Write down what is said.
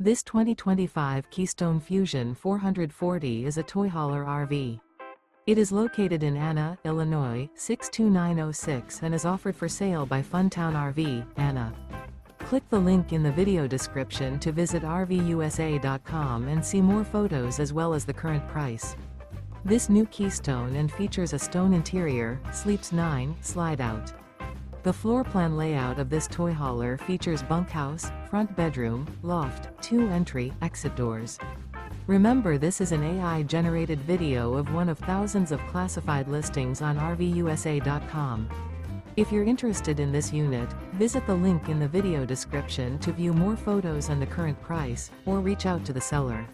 This 2025 Keystone Fuzion 440 is a toy hauler RV. It is located in Anna, Illinois, 62906 and is offered for sale by Funtown RV, Anna. Click the link in the video description to visit RVUSA.com and see more photos as well as the current price. This new Keystone and features a stone interior, sleeps 9, slide-out. The floor plan layout of this toy hauler features bunkhouse, front bedroom, loft, 2 entry, exit doors. Remember, this is an AI-generated video of one of thousands of classified listings on RVUSA.com. If you're interested in this unit, visit the link in the video description to view more photos and the current price, or reach out to the seller.